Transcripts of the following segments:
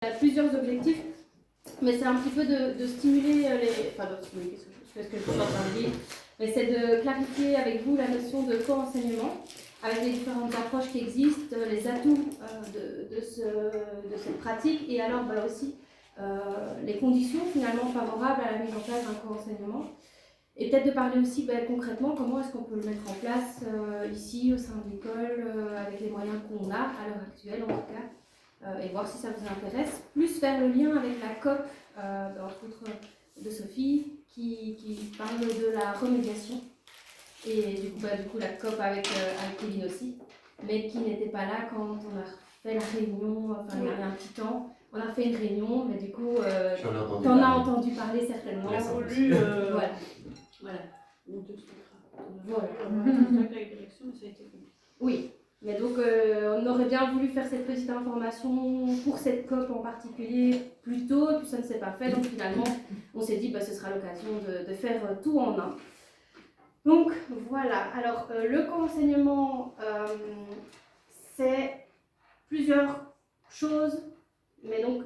Il y a plusieurs objectifs, mais c'est un petit peu de stimuler ce que je suis en train de dire, mais c'est de clarifier avec vous la notion de co-enseignement, avec les différentes approches qui existent, les atouts de cette pratique, et alors aussi les conditions finalement favorables à la mise en place d'un co-enseignement. Et peut-être de parler aussi concrètement comment est-ce qu'on peut le mettre en place ici au sein de l'école, avec les moyens qu'on a à l'heure actuelle en tout cas, et voir si ça vous intéresse. Plus faire le lien avec la COP, entre autres de Sophie, qui parle de la remédiation. Et du coup la COP avec Kevin aussi, mais qui n'était pas là quand on a fait la réunion, enfin il y a un petit temps. On a fait une réunion, mais du coup, t'en as entendu parler certainement. Voilà. On t'expliquera. Voilà. On a contact avec la direction, mais ça a été compliqué. Oui, mais donc on aurait bien voulu faire cette petite information pour cette COP en particulier plus tôt, puis ça ne s'est pas fait, donc finalement on s'est dit ce sera l'occasion de faire tout en un. Donc voilà, alors le co-enseignement, c'est plusieurs choses, mais donc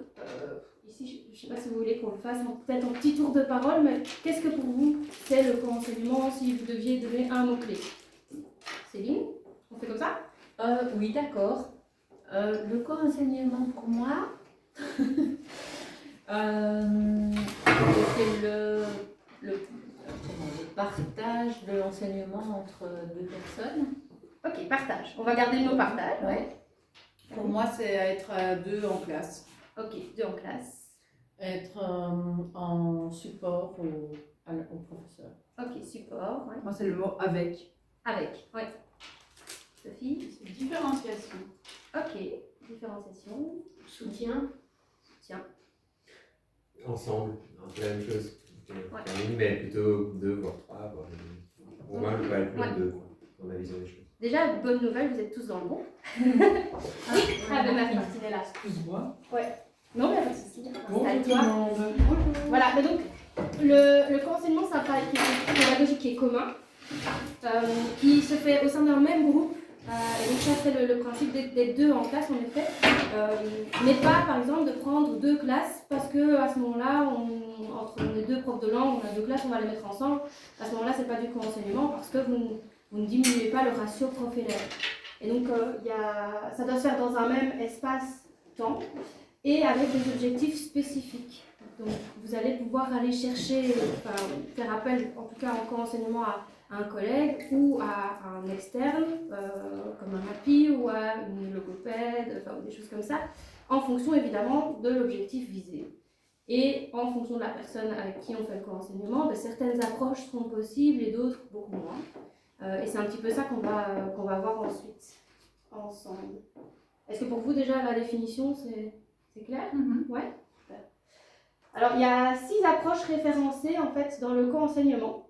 ici je ne sais pas si vous voulez qu'on le fasse peut-être en petit tour de parole, mais qu'est-ce que pour vous c'est le co-enseignement si vous deviez donner un mot-clé? Céline, on fait comme ça? Oui, d'accord. Le co-enseignement pour moi, c'est le partage de l'enseignement entre deux personnes. Ok, partage. On va garder le mot partage. Ouais. Pour moi, c'est être à deux en classe. Ok, deux en classe. Être en support au professeur. Ok, support. Ouais. Moi, c'est le mot avec. Avec, ouais. Sophie? C'est différenciation. Ok, différenciation. Soutien. Soutien. Ensemble, un peu la même chose. Ouais. Mais plutôt deux, voire trois. Pour moi, je vais aller plus Ouais. en deux, dans ma vision des choses. Déjà, bonne nouvelle, vous êtes tous dans le bon. Marie Martinella. Excuse-moi. Ouais. Non, mais pas de souci. Bonjour tout Installe-toi. le monde. Voilà, mais donc le co-enseignement, c'est un travail pédagogique qui est commun, qui se fait au sein d'un même groupe. Et donc ça c'est le principe d'être deux en classe en effet, mais pas par exemple de prendre deux classes parce que à ce moment-là, entre les deux profs de langue, on a deux classes, on va les mettre ensemble. À ce moment-là, c'est pas du co-enseignement parce que vous ne diminuez pas le ratio prof-élève. Et donc ça doit se faire dans un même espace-temps et avec des objectifs spécifiques. Donc vous allez pouvoir aller chercher, faire appel en tout cas en co-enseignement à un collègue ou à un externe, comme un API ou à une logopède, ou des choses comme ça, en fonction évidemment de l'objectif visé. Et en fonction de la personne avec qui on fait le co-enseignement, certaines approches seront possibles et d'autres beaucoup moins. Et c'est un petit peu ça qu'on va voir ensuite, ensemble. Est-ce que pour vous déjà la définition c'est clair? Ouais. Super. Alors il y a 6 approches référencées en fait dans le co-enseignement.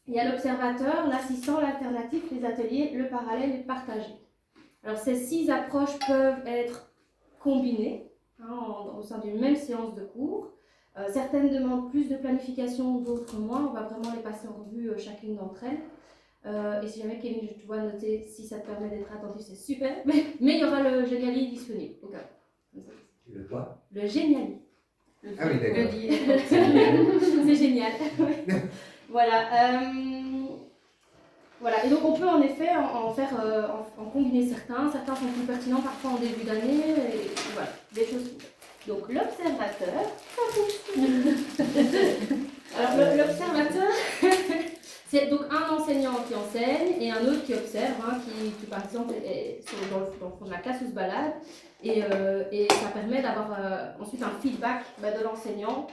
Il y a l'observateur, l'assistant, l'alternatif, les ateliers, le parallèle et le partagé. Alors ces 6 approches peuvent être combinées au sein d'une même séance de cours. Certaines demandent plus de planification, d'autres moins. On va vraiment les passer en revue chacune d'entre elles. Et si jamais Kevin, je te vois noter, si ça te permet d'être attentif, c'est super. Mais il y aura le Geniali disponible au cas où. Le quoi? Le Geniali. Ah oui, d'accord. C'est génial. Voilà. Voilà. Et donc on peut en effet en combiner certains. Certains sont plus pertinents parfois en début d'année. Et voilà, des choses. Donc l'observateur. Alors l'observateur, c'est donc un enseignant qui enseigne et un autre qui observe, qui par exemple est dans le fond de la classe ou se balade. Et ça permet d'avoir ensuite un feedback de l'enseignant.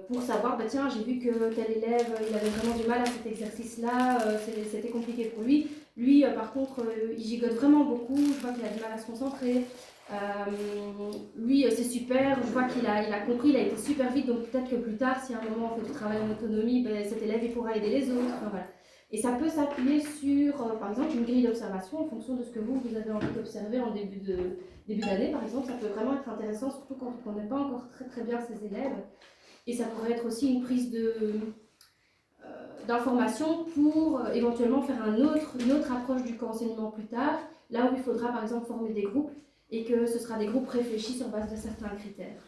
Pour savoir, tiens, j'ai vu que tel élève, il avait vraiment du mal à cet exercice-là, c'était compliqué pour lui. Lui, par contre, il gigote vraiment beaucoup, je vois qu'il a du mal à se concentrer. Lui, c'est super, je vois qu'il a compris, il a été super vite, donc peut-être que plus tard, si à un moment on fait du travail en autonomie, cet élève, il pourra aider les autres. Voilà. Et ça peut s'appuyer sur, par exemple, une grille d'observation en fonction de ce que vous avez envie d'observer en début d'année, par exemple. Ça peut vraiment être intéressant, surtout quand on ne connaît pas encore très très bien ses élèves. Et ça pourrait être aussi une prise d'information pour éventuellement faire une autre approche du co-enseignement plus tard, là où il faudra par exemple former des groupes et que ce sera des groupes réfléchis sur base de certains critères.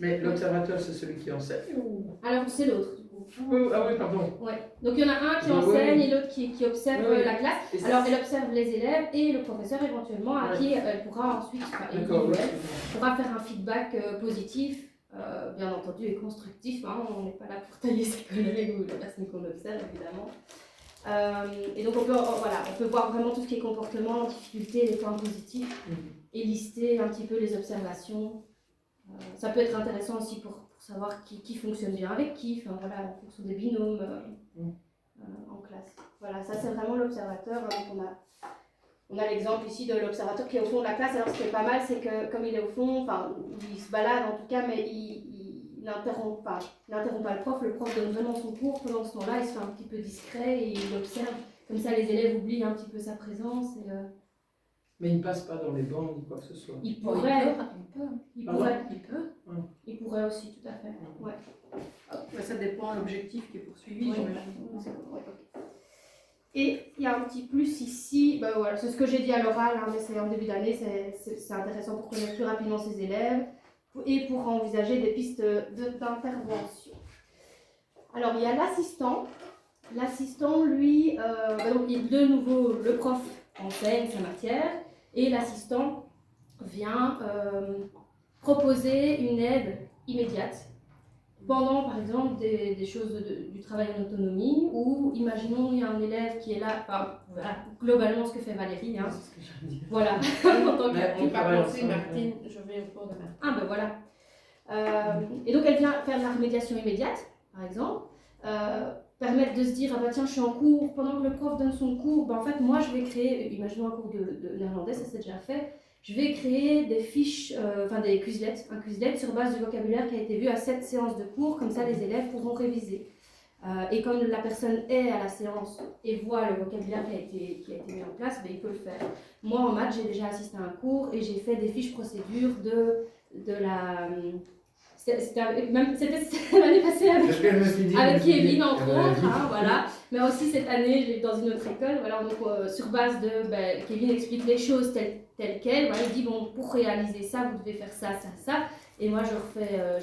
Mais l'observateur, c'est celui qui enseigne ou... Alors c'est l'autre du coup. Ah oui, pardon. Ouais. Donc il y en a un qui Oui, enseigne oui. et l'autre qui observe Oui, oui. la classe. Et Alors elle observe les élèves et le professeur éventuellement à Ouais. qui elle pourra ensuite, il D'accord, ou oui. elle, pourra faire un feedback positif, bien entendu et constructif. Hein. On n'est pas là pour tailler ses collègues ou la personne qu'on observe évidemment. Et donc on peut voir vraiment tout ce qui est comportement, difficultés, les points positifs et lister un petit peu les observations. Ça peut être intéressant aussi pour savoir qui fonctionne bien avec qui, enfin voilà, en fonction des binômes en classe. Voilà, ça c'est vraiment l'observateur. Donc on a l'exemple ici de l'observateur qui est au fond de la classe. Alors ce qui est pas mal, c'est que comme il est au fond, enfin il se balade en tout cas, mais il n'interrompt pas le prof donne vraiment son cours. Pendant ce temps-là, il se fait un petit peu discret et il observe. Comme ça, les élèves oublient un petit peu sa présence. Et, Mais il ne passe pas dans les bancs ni quoi que ce soit. il Bon, pourrait, il Pardon peut. il pourrait aussi, tout à fait. Ouais. Ouais, ça dépend de l'objectif qui est poursuivi, Oui. j'imagine. Ouais, ok. Et il y a un petit plus ici, ben voilà, c'est ce que j'ai dit à l'oral, hein, mais c'est en début d'année, c'est intéressant pour connaître plus rapidement ses élèves et pour envisager des pistes d'intervention. Alors il y a l'assistant. L'assistant, lui, donc, de nouveau, le prof enseigne sa matière et l'assistant vient proposer une aide immédiate pendant, par exemple, des choses du travail en autonomie ou, imaginons, il y a un élève qui est là, enfin, voilà, globalement ce que fait Valérie, hein, C'est ce que j'ai dit. voilà, en tant Mais on que... travaille Pensez, ensemble. Martine, je vais au cours de Martine. Ah ben voilà. Et donc elle vient faire de la remédiation immédiate, par exemple, permettre de se dire, ah bah tiens, je suis en cours, pendant que le prof donne son cours, ben en fait, moi, je vais créer, imaginons un cours de néerlandais, ça c'est déjà fait, je vais créer des fiches, enfin des Quizlets, un Quizlet sur base du vocabulaire qui a été vu à cette séance de cours, comme ça les élèves pourront réviser. Et comme la personne est à la séance et voit le vocabulaire qui a été mis en place, ben, il peut le faire. Moi, en maths, j'ai déjà assisté à un cours et j'ai fait des fiches procédures de la... C'était l'année passée avec Kevin, entre autres, hein, voilà. Mais aussi cette année, dans une autre école, voilà, donc, sur base de... Ben, Kevin explique les choses telles quelles. Voilà, il dit, bon, pour réaliser ça, vous devez faire ça, ça, ça. Et moi, je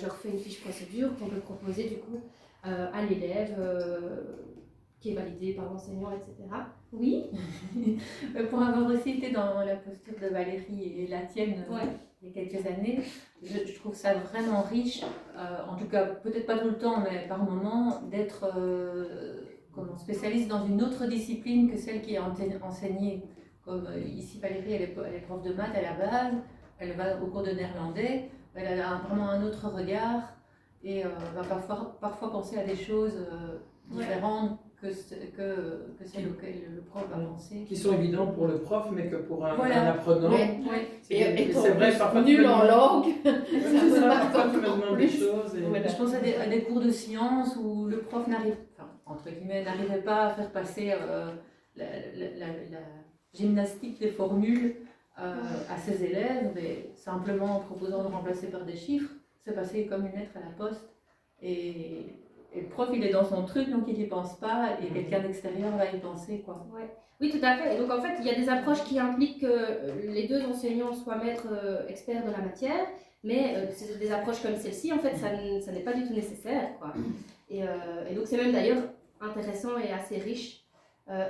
refais une fiche procédure qu'on peut proposer, du coup, à l'élève, qui est validée par l'enseignant, etc. Oui. Pour avoir aussi été dans la posture de Valérie et la tienne Ouais. il y a quelques années, je trouve ça vraiment riche, en tout cas peut-être pas tout le temps, mais par moment, d'être spécialiste dans une autre discipline que celle qui est enseignée. Comme ici Valérie, elle est prof de maths à la base, elle va au cours de néerlandais, elle a vraiment un autre regard et va parfois penser à des choses différentes que celles auxquelles le prof va penser. Qui sont évidents pour le prof, mais que pour un apprenant. Ouais. Et c'est vrai, parfois nul en langue. C'est ça, parfois tu me demandes des choses. Et... Voilà. Je pense à des cours de sciences où le prof n'arrivait pas à faire passer la gymnastique des formules à ses élèves, mais simplement en proposant de remplacer par des chiffres, c'est passé comme une lettre à la poste. Et le prof, il est dans son truc, donc il n'y pense pas, et quelqu'un d'extérieur va y penser, quoi. Ouais. Oui, tout à fait. Et donc, en fait, il y a des approches qui impliquent que les deux enseignants soient maîtres experts de la matière, mais c'est des approches comme celle-ci, en fait, ça n'est pas du tout nécessaire, quoi. Et donc, c'est même d'ailleurs intéressant et assez riche.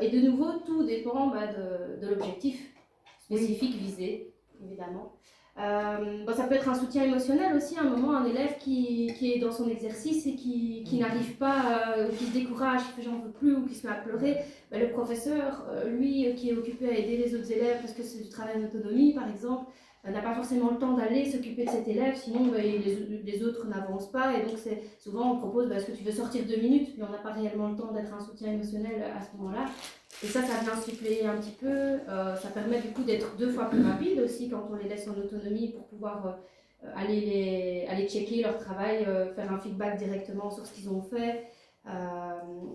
Et de nouveau, tout dépend de l'objectif spécifique visé, évidemment. Ça peut être un soutien émotionnel aussi, à un moment, un élève qui est dans son exercice et qui n'arrive pas, qui se décourage, qui fait j'en veux plus ou qui se met à pleurer. Le professeur, lui, qui est occupé à aider les autres élèves parce que c'est du travail en autonomie, par exemple, n'a pas forcément le temps d'aller s'occuper de cet élève, sinon les autres n'avancent pas. Et donc souvent on propose, est-ce que tu veux sortir 2 minutes, mais on n'a pas réellement le temps d'être un soutien émotionnel à ce moment-là. Et ça vient suppléer un petit peu, ça permet du coup d'être 2 fois plus rapide aussi quand on les laisse en autonomie pour pouvoir aller checker leur travail, faire un feedback directement sur ce qu'ils ont fait,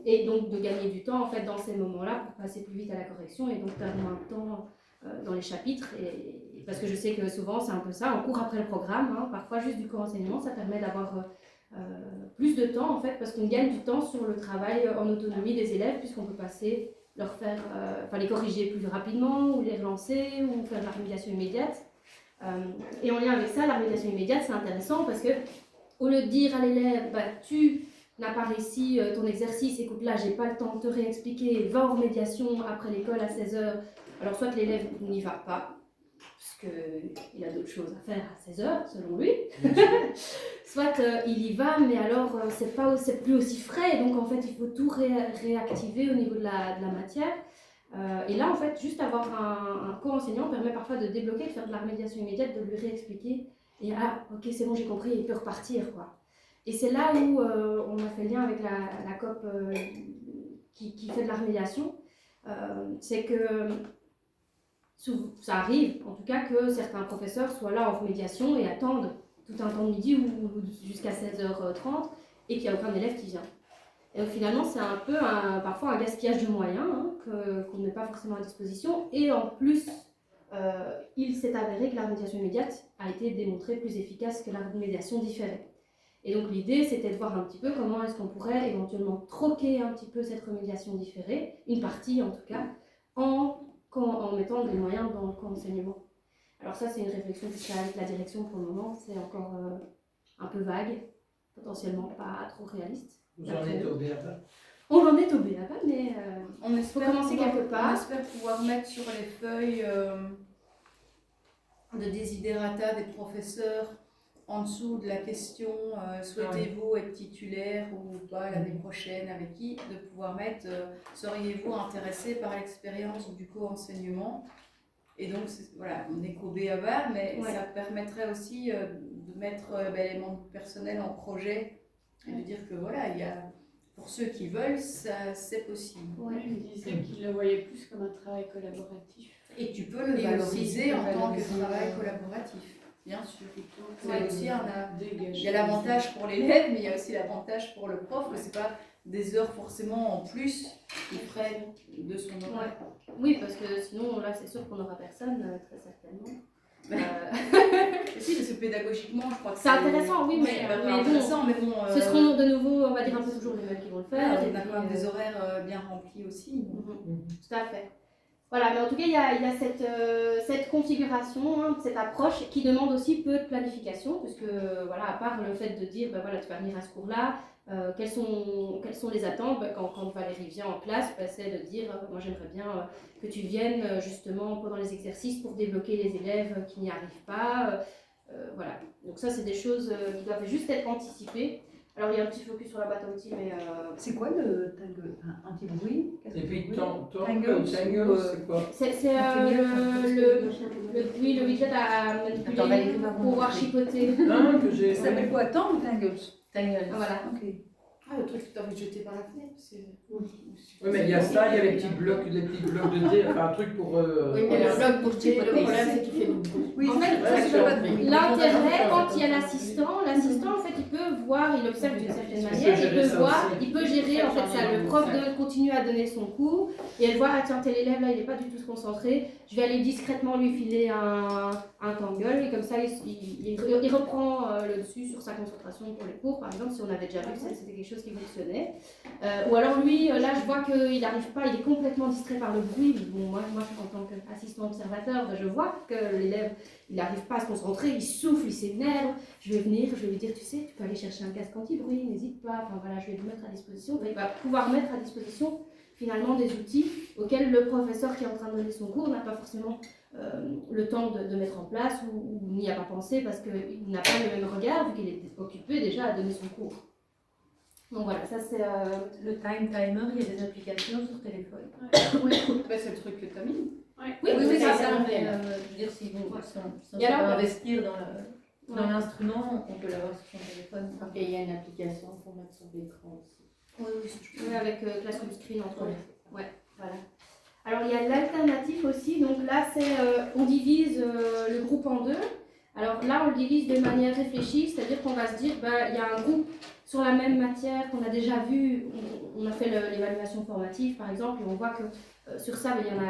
et donc de gagner du temps en fait dans ces moments-là pour passer plus vite à la correction et donc perdre moins de temps dans les chapitres. Et parce que je sais que souvent c'est un peu ça, on court après le programme, hein, parfois juste du co-enseignement, ça permet d'avoir plus de temps en fait, parce qu'on gagne du temps sur le travail en autonomie des élèves puisqu'on peut passer leur faire, les corriger plus rapidement, ou les relancer, ou faire de la remédiation immédiate. Et en lien avec ça, la remédiation immédiate, c'est intéressant parce que au lieu de dire à l'élève, bah, tu n'as pas réussi ton exercice, écoute là, j'ai pas le temps de te réexpliquer, va en remédiation après l'école à 16h. Alors soit que l'élève n'y va pas, parce qu'il a d'autres choses à faire à 16h, selon lui. Soit il y va, mais alors c'est plus aussi frais, donc en fait il faut tout réactiver au niveau de la matière. Et là, en fait, juste avoir un co-enseignant permet parfois de débloquer, de faire de la remédiation immédiate, de lui réexpliquer. Et ah, ok, c'est bon, j'ai compris, il peut repartir, quoi. Et c'est là où on a fait le lien avec la COP qui fait de la remédiation. C'est que ça arrive, en tout cas, que certains professeurs soient là en remédiation et attendent tout un temps de midi ou jusqu'à 16h30 et qu'il n'y a aucun élève qui vient. Et donc, finalement, c'est un peu parfois un gaspillage de moyens qu'on ne met pas forcément à disposition. Et en plus, il s'est avéré que la remédiation immédiate a été démontrée plus efficace que la remédiation différée. Et donc l'idée, c'était de voir un petit peu comment est-ce qu'on pourrait éventuellement troquer un petit peu cette remédiation différée, une partie en tout cas, en mettant des moyens dans le co-enseignement. Alors ça, c'est une réflexion qui se fait avec la direction pour le moment. C'est encore un peu vague, potentiellement pas trop réaliste. Vous en êtes au BABA? On en est au BABA, mais On espère commencer quelque part. On espère pouvoir mettre sur les feuilles de desiderata des professeurs en dessous de la question souhaitez-vous être titulaire ou pas l'année prochaine, avec qui, de pouvoir mettre seriez-vous intéressé par l'expérience du co-enseignement. Et donc voilà, on est qu'au BABA, mais ça permettrait aussi de mettre les membres personnels en projet et de dire que voilà, il y a, pour ceux qui veulent, c'est possible. Ouais, il disait qu'il le voyait plus comme un travail collaboratif. Et tu peux le valoriser en tant que travail collaboratif. Bien sûr. C'est aussi il y a l'avantage pour l'élève, mais il y a aussi l'avantage pour le prof, que c'est pas des heures forcément en plus qui ferait de son horaire. Oui, parce que sinon, là, c'est sûr qu'on n'aura personne, très certainement. Si, parce que pédagogiquement, je crois que c'est intéressant, oui, mais bon, ce seront de nouveau, on va dire, un peu toujours les mêmes qui vont le faire. On a quand même des horaires bien remplis aussi. Tout à fait. Voilà, mais en tout cas, il y a cette configuration, cette approche qui demande aussi peu de planification, parce que, voilà, à part le fait de dire, ben voilà, tu vas venir à ce cours-là, quelles sont les attentes quand Valérie vient en classe, c'est de dire, moi j'aimerais bien que tu viennes justement pendant les exercices pour débloquer les élèves qui n'y arrivent pas. Voilà, donc ça, c'est des choses qui doivent juste être anticipées. Alors, il y a un petit focus sur la boîte à outils, mais... C'est quoi le tangle anti-bruit? Et puis, Tangle, c'est quoi? C'est le widget à manipuler pour pouvoir chipoter. Non, que j'ai... Ça s'appelle quoi? Tangle ou Tangles? Tangle. Voilà. Ok. Ah, le truc que tu as envie de jeter par la fenêtre. Oui, mais il y a ça, il y a les petits blocs de thé, enfin un truc pour... Oui, mais le bloc pour chipoter, le problème c'est qu'il fait beaucoup de bruit. Oui, En fait, ça fait pas de bruit. l'intérêt, quand il y a l'assistant, en fait, il peut voir, il observe d'une certaine manière, il peut gérer, en fait, ça, le prof continue à donner son cours, et elle voit, ah tiens, tel élève là, il n'est pas du tout concentré, je vais aller discrètement lui filer un tangle, et comme ça, il reprend le dessus sur sa concentration pour les cours, par exemple, si on avait déjà vu que c'était quelque chose qui fonctionnait. Ou alors lui, là, je vois qu'il n'arrive pas, il est complètement distrait par le bruit. Bon, moi en tant qu'assistant observateur, je vois que l'élève, il n'arrive pas à se concentrer, il souffle, il s'énerve. Je vais venir, je vais lui dire, tu sais, tu peux aller chercher un casque anti-bruit, n'hésite pas. Enfin voilà, je vais lui mettre à disposition. Il va pouvoir mettre à disposition finalement des outils auxquels le professeur qui est en train de donner son cours n'a pas forcément le temps de mettre en place ou n'y a pas pensé parce qu'il n'a pas le même regard vu qu'il est occupé déjà à donner son cours. Donc voilà, ça c'est Le time timer, il y a des applications sur téléphone. Oui, c'est le truc que tu as mis. Oui, c'est ça. Mais, je veux dire, si on Et alors, veut investir dans l'instrument, on peut l'avoir sur son téléphone. Et il y a une application pour mettre sur l'écran aussi. Oui, avec Classroom Screen entre autres. Ouais, voilà. Alors il y a l'alternative aussi, donc là c'est on divise le groupe en deux. Alors là on le divise de manière réfléchie, c'est-à-dire qu'on va se dire il y a un groupe sur la même matière qu'on a déjà vu, on a fait l'évaluation formative par exemple, et on voit que sur ça il y en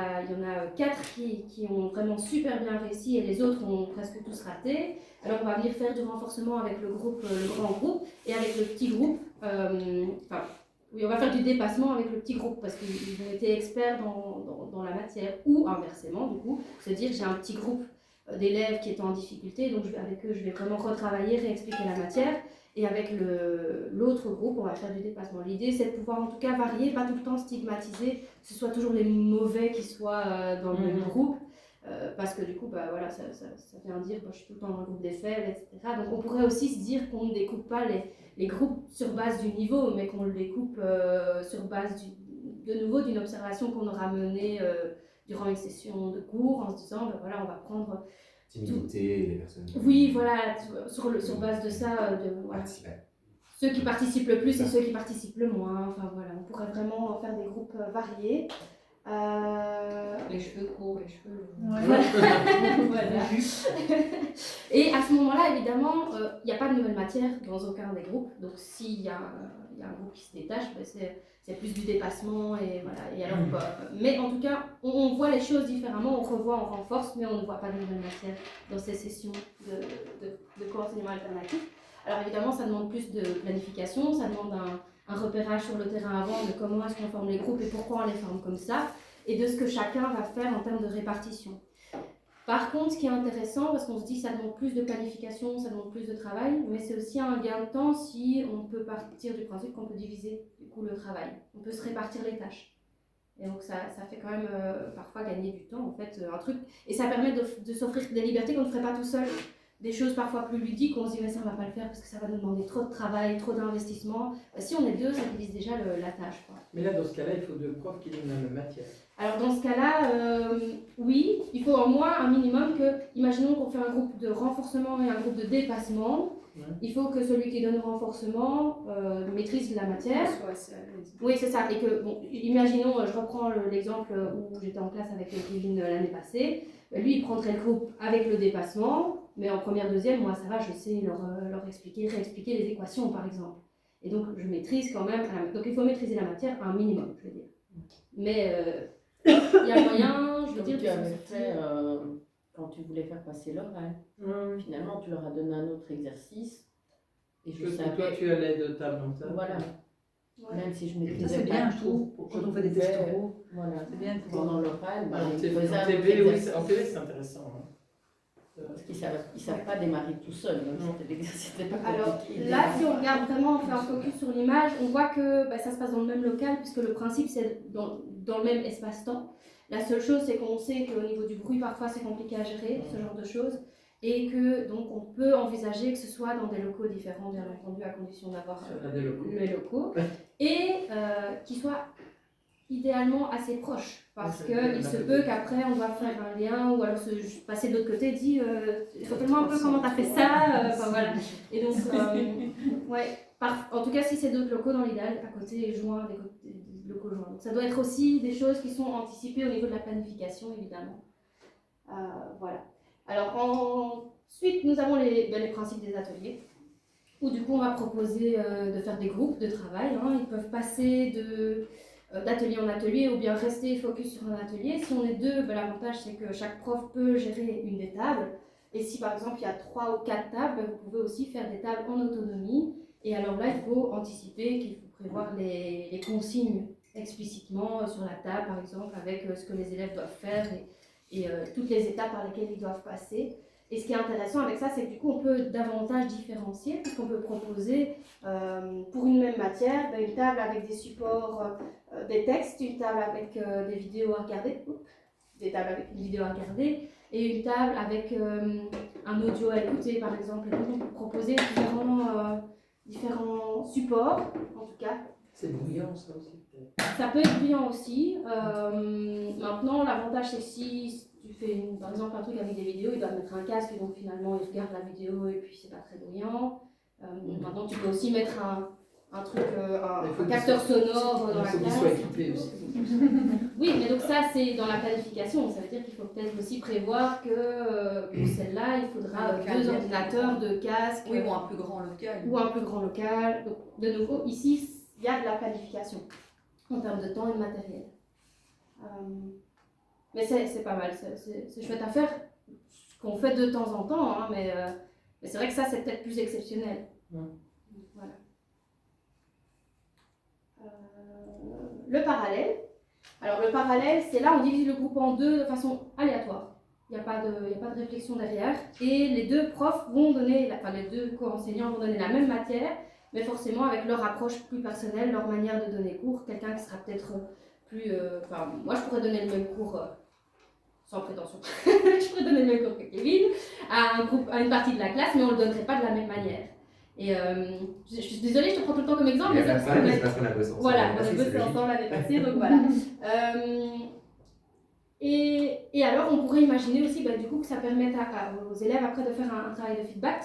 a 4 qui ont vraiment super bien réussi et les autres ont presque tous raté. Alors on va venir faire du renforcement avec le grand groupe et avec le petit groupe, oui, on va faire du dépassement avec le petit groupe parce qu'ils ont été experts dans la matière ou inversement du coup, se dire j'ai un petit groupe d'élèves qui étaient en difficulté. Donc avec eux, je vais vraiment retravailler, réexpliquer la matière. Et avec l'autre groupe, on va faire du dépassement. L'idée, c'est de pouvoir en tout cas varier, pas tout le temps stigmatiser, que ce soit toujours les mauvais qui soient dans le même groupe. Parce que du coup, bah, voilà, ça vient dire je suis tout le temps dans le groupe des faibles, etc. Donc on pourrait aussi se dire qu'on ne découpe pas les groupes sur base du niveau, mais qu'on les coupe sur base de nouveau d'une observation qu'on aura menée durant une session de cours, en se disant, ben voilà, on va prendre... Timidité, les personnes... Oui, voilà, sur base de ça, voilà. Ceux qui participent le plus et ceux qui participent le moins, enfin voilà, on pourrait vraiment faire des groupes variés. Les cheveux courts, les cheveux longs. Voilà. Voilà. Et à ce moment-là, évidemment, il n'y a pas de nouvelle matière dans aucun des groupes. Donc s'il y a un groupe qui se détache, ben, c'est plus du dépassement. Et voilà. Et alors, mais en tout cas, on voit les choses différemment, on revoit, on renforce, mais on ne voit pas de nouvelle matière dans ces sessions de co-enseignement alternatif. Alors évidemment, ça demande plus de planification, ça demande un repérage sur le terrain avant de comment est-ce qu'on forme les groupes et pourquoi on les forme comme ça, et de ce que chacun va faire en termes de répartition. Par contre, ce qui est intéressant, parce qu'on se dit que ça demande plus de planification, ça demande plus de travail, mais c'est aussi un gain de temps si on peut partir du principe qu'on peut diviser du coup le travail. On peut se répartir les tâches. Et donc ça fait quand même parfois gagner du temps, en fait, un truc. Et ça permet de s'offrir des libertés qu'on ne ferait pas tout seul. Des choses parfois plus ludiques, on se dit mais ça on va pas le faire parce que ça va nous demander trop de travail, trop d'investissement. Si on est deux, ça divise déjà la tâche, quoi. Mais là, dans ce cas-là, il faut deux profs qui donnent la même matière. Alors dans ce cas-là, oui, il faut au moins un minimum que, imaginons qu'on fait un groupe de renforcement et un groupe de dépassement, il faut que celui qui donne le renforcement maîtrise la matière. Oui, c'est ça. Et que, bon, imaginons, je reprends l'exemple où j'étais en classe avec Kevin l'année passée, lui il prendrait le groupe avec le dépassement, mais en première, deuxième, moi ça va, je sais leur expliquer, réexpliquer les équations par exemple. Et donc je maîtrise quand même, donc il faut maîtriser la matière à un minimum, je veux dire. Mais il y a moyen, je veux Comme dire... tu avais fait quand tu voulais faire passer l'oral. Finalement, tu leur as donné un autre exercice. Et je savais... Toi, tu as l'aide table mentale. Voilà. Ouais. Même si je Ça, maîtrisais c'est pas bien, je trouve, tout, quand on fait des tests oraux. Voilà. C'est bien de Pendant pouvoir... l'oral, En ils TV, faisaient un autre oui, exercice. en TV, c'est intéressant. Hein. Parce qu'ils ne savent pas démarrer tout seuls. Donc c'était l'exercice, c'était pas Alors compliqué. là, si on regarde vraiment, on fait un focus sur l'image, on voit que ça se passe dans le même local, puisque le principe c'est dans le même espace-temps. La seule chose, c'est qu'on sait qu'au niveau du bruit, parfois c'est compliqué à gérer, ce genre de choses, et que donc on peut envisager que ce soit dans des locaux différents, bien entendu, à condition d'avoir les locaux, et qu'ils soient idéalement assez proches, parce qu'il se peut qu'après on doit faire un lien, ou alors passer de l'autre côté, dire rappelle-moi un peu comment tu as fait ça, enfin voilà. Et donc, ouais, en tout cas, si c'est d'autres locaux, dans l'idéal, à côté joints, des locaux joints. Donc ça doit être aussi des choses qui sont anticipées au niveau de la planification, évidemment. Voilà. Alors ensuite, nous avons les principes des ateliers, où du coup on va proposer de faire des groupes de travail. Hein. Ils peuvent passer d'atelier en atelier ou bien rester focus sur un atelier. Si on est deux, l'avantage c'est que chaque prof peut gérer une des tables. Et si par exemple il y a 3 ou 4 tables, vous pouvez aussi faire des tables en autonomie. Et alors là, il faut anticiper qu'il faut prévoir les consignes explicitement sur la table, par exemple, avec ce que les élèves doivent faire et toutes les étapes par lesquelles ils doivent passer. Et ce qui est intéressant avec ça, c'est que du coup, on peut davantage différencier, puisqu'on peut proposer pour une même matière une table avec des supports, des textes, une table avec des vidéos à regarder, des tables avec une vidéo à regarder, et une table avec un audio à écouter, par exemple. Et donc, on peut proposer différents supports, en tout cas. C'est bruyant, ça aussi, peut-être. Ça peut être bruyant aussi. Maintenant, l'avantage, c'est que si tu fais par exemple un truc avec des vidéos, ils doivent mettre un casque, et donc finalement ils regardent la vidéo et puis c'est pas très bruyant. Maintenant, tu peux aussi mettre un truc, un capteur sonore dans la classe. Il faut qu'ils soient équipés aussi. Oui, mais donc ça c'est dans la planification. Ça veut dire qu'il faut peut-être aussi prévoir que pour celle-là, il faudra 2 ordinateurs, 2 casques. Oui, ou un plus grand local. Ou un plus grand local. Donc, de nouveau, ici, il y a de la planification en termes de temps et de matériel. Mais c'est pas mal, c'est chouette à faire, ce qu'on fait de temps en temps, hein, mais c'est vrai que ça c'est peut-être plus exceptionnel. Voilà. Le parallèle. Alors le parallèle, c'est là on divise le groupe en deux de façon aléatoire. Il n'y a pas de réflexion derrière. Et les deux profs vont donner, enfin les deux co-enseignants vont donner la même matière, mais forcément avec leur approche plus personnelle, leur manière de donner cours. Quelqu'un qui sera peut-être plus... Enfin, moi je pourrais donner le même cours, sans prétention, je pourrais donner le même cours que Kevin, à une partie de la classe, mais on ne le donnerait pas de la même manière. Et je suis désolée, je te prends tout le temps comme exemple. Il y a mais pas ça, de problème, mais c'est parce qu'on a bossé ensemble. voilà, on a C'est bossé logique. ensemble l'année passée, donc voilà. Et alors, on pourrait imaginer aussi du coup, que ça permette aux élèves après de faire un travail de feedback,